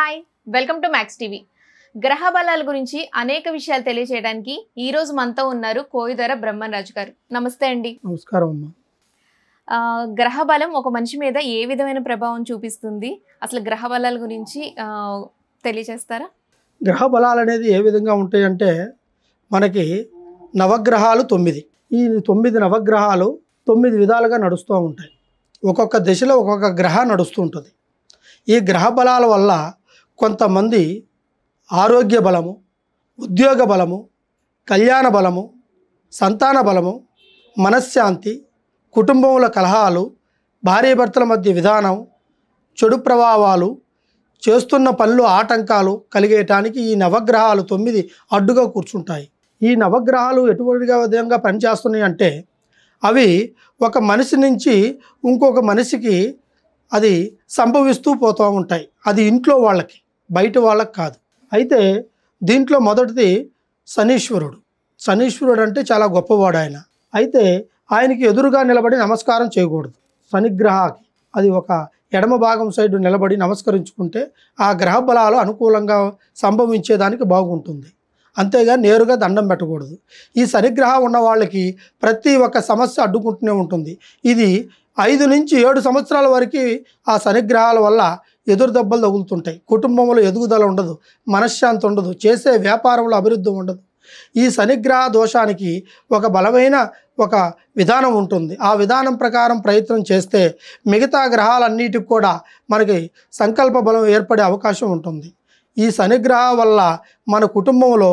Hi welcome to max TV. గ్రహ బలాల గురించి అనేక విషయాలు తెలియజేయడానికి ఈ రోజు మనతో ఉన్నారు కోయిదర బ్రహ్మరాజు గారు. నమస్తే అండి. నమస్కారం అమ్మా. గ్రహ బలం ఒక మనిషి మీద ఏ విధమైన ప్రభావం చూపిస్తుంది, అసలు గ్రహ బలాల గురించి తెలియజేస్తారా? గ్రహ బలాలు అనేది ఏ విధంగా ఉంటాయంటే, మనకి నవగ్రహాలు 9. ఈ 9 నవగ్రహాలు 9 విధాలుగా నడుస్తూ ఉంటాయి. ఒక్కొక్క దిశలో ఒక్కొక్క గ్రహం నడుస్తూ ఉంటుంది. ఈ గ్రహ బలాల వల్ల కొంతమంది ఆరోగ్య బలము, ఉద్యోగ బలము, కళ్యాణ బలము, సంతాన బలము, మనశ్శాంతి, కుటుంబంలో కలహాలు, భార్యాభర్తల మధ్య విధానం, చెడు ప్రభావాలు, చేస్తున్న పనులు ఆటంకాలు కలిగేయటానికి ఈ నవగ్రహాలు 9 అడ్డుగా కూర్చుంటాయి. ఈ నవగ్రహాలు ఎటువంటి విధంగా పనిచేస్తున్నాయి అంటే, అవి ఒక మనిషి నుంచి ఇంకొక మనిషికి అది సంభవిస్తూ పోతూ ఉంటాయి. అది ఇంట్లో వాళ్ళకి, బయట వాళ్ళకి కాదు. అయితే దీంట్లో మొదటిది శనీశ్వరుడు. శనీశ్వరుడు అంటే చాలా గొప్పవాడు ఆయన. అయితే ఆయనకి ఎదురుగా నిలబడి నమస్కారం చేయకూడదు. శనిగ్రహాకి అది ఒక ఎడమ భాగం సైడ్ నిలబడి నమస్కరించుకుంటే ఆ గ్రహ బలాలు అనుకూలంగా సంభవించేదానికి బాగుంటుంది. అంతేగా నేరుగా దండం పెట్టకూడదు. ఈ శనిగ్రహం ఉన్న వాళ్ళకి ప్రతి ఒక్క సమస్య అడ్డుకుంటూనే ఉంటుంది. ఇది 5 నుంచి 7 సంవత్సరాల వరకు ఆ శనిగ్రహాల వల్ల ఎదురు దెబ్బలు తగులుతుంటాయి. కుటుంబంలో ఎదుగుదల ఉండదు, మనశ్శాంతి ఉండదు, చేసే వ్యాపారంలో అభివృద్ధి ఉండదు. ఈ శనిగ్రహ దోషానికి ఒక బలమైన ఒక విధానం ఉంటుంది. ఆ విధానం ప్రకారం ప్రయత్నం చేస్తే మిగతా గ్రహాలన్నిటికి కూడా మనకి సంకల్ప బలం ఏర్పడే అవకాశం ఉంటుంది. ఈ శనిగ్రహ వల్ల మన కుటుంబంలో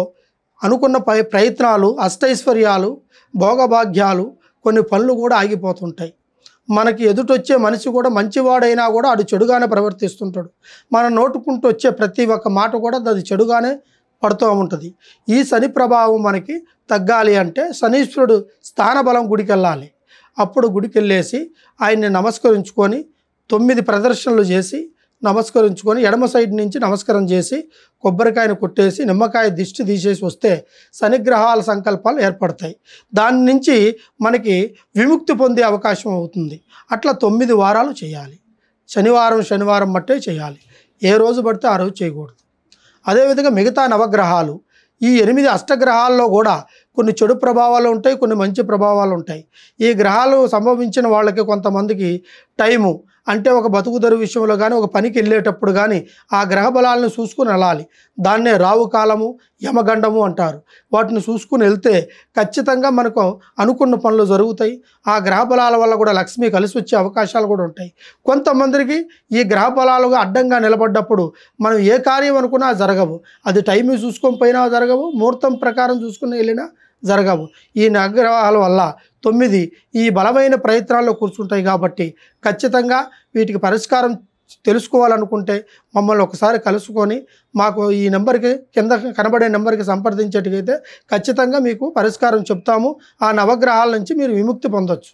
అనుకున్న ప్రయత్నాలు, అష్టైశ్వర్యాలు, భోగభాగ్యాలు, కొన్ని పనులు కూడా ఆగిపోతుంటాయి. మనకి ఎదుటొచ్చే మనిషి కూడా మంచివాడైనా కూడా అది చెడుగానే ప్రవర్తిస్తుంటాడు. మన నోటుకుంటూ వచ్చే ప్రతి ఒక్క మాట కూడా అది చెడుగానే పడుతూ ఉంటుంది. ఈ శని ప్రభావం మనకి తగ్గాలి అంటే శనీశ్వరుడు స్థానబలం గుడికి వెళ్ళాలి. అప్పుడు గుడికి వెళ్ళేసి ఆయన్ని నమస్కరించుకొని 9 ప్రదర్శనలు చేసి నమస్కరించుకొని ఎడమ సైడ్ నుంచి నమస్కారం చేసి కొబ్బరికాయను కొట్టేసి నిమ్మకాయ దిష్టి తీసేసి వస్తే శనిగ్రహాల సంకల్పాలు ఏర్పడతాయి. దాని నుంచి మనకి విముక్తి పొందే అవకాశం అవుతుంది. అట్లా 9 వారాలు చేయాలి. శనివారం బట్టే చేయాలి. ఏ రోజు పడితే ఆ రోజు చేయకూడదు. అదేవిధంగా మిగతా నవగ్రహాలు, ఈ 8 అష్టగ్రహాల్లో కూడా కొన్ని చెడు ప్రభావాలు ఉంటాయి, కొన్ని మంచి ప్రభావాలు ఉంటాయి. ఈ గ్రహాలు సంభవించిన వాళ్ళకి కొంతమందికి టైము అంటే ఒక బతుకుదరు విషయంలో కానీ ఒక పనికి వెళ్ళేటప్పుడు కానీ ఆ గ్రహ బలాలను చూసుకుని వెళ్ళాలి. దాన్నే రావు కాలము, యమగండము అంటారు. వాటిని చూసుకుని వెళ్తే ఖచ్చితంగా మనకు అనుకున్న పనులు జరుగుతాయి. ఆ గ్రహ బలాల వల్ల కూడా లక్ష్మి కలిసి వచ్చే అవకాశాలు కూడా ఉంటాయి. కొంతమందికి ఈ గ్రహ బలాలుగా అడ్డంగా నిలబడ్డప్పుడు మనం ఏ కార్యం అనుకున్నా జరగవు. అది టైం చూసుకొని పోయినా జరగవు, ముహూర్తం ప్రకారం చూసుకుని వెళ్ళినా జరగవు. ఈ నవగ్రహాల వల్ల 9 ఈ బలమైన ప్రయత్నాల్లో కూర్చుంటాయి. కాబట్టి ఖచ్చితంగా వీటికి పరిష్కారం తెలుసుకోవాలనుకుంటే మమ్మల్ని ఒకసారి కలుసుకొని మాకు ఈ నెంబర్కి కింద కనబడే నెంబర్కి సంప్రదించేట్టుకైతే ఖచ్చితంగా మీకు పరిష్కారం చెప్తాము. ఆ నవగ్రహాల నుంచి మీరు విముక్తి పొందొచ్చు.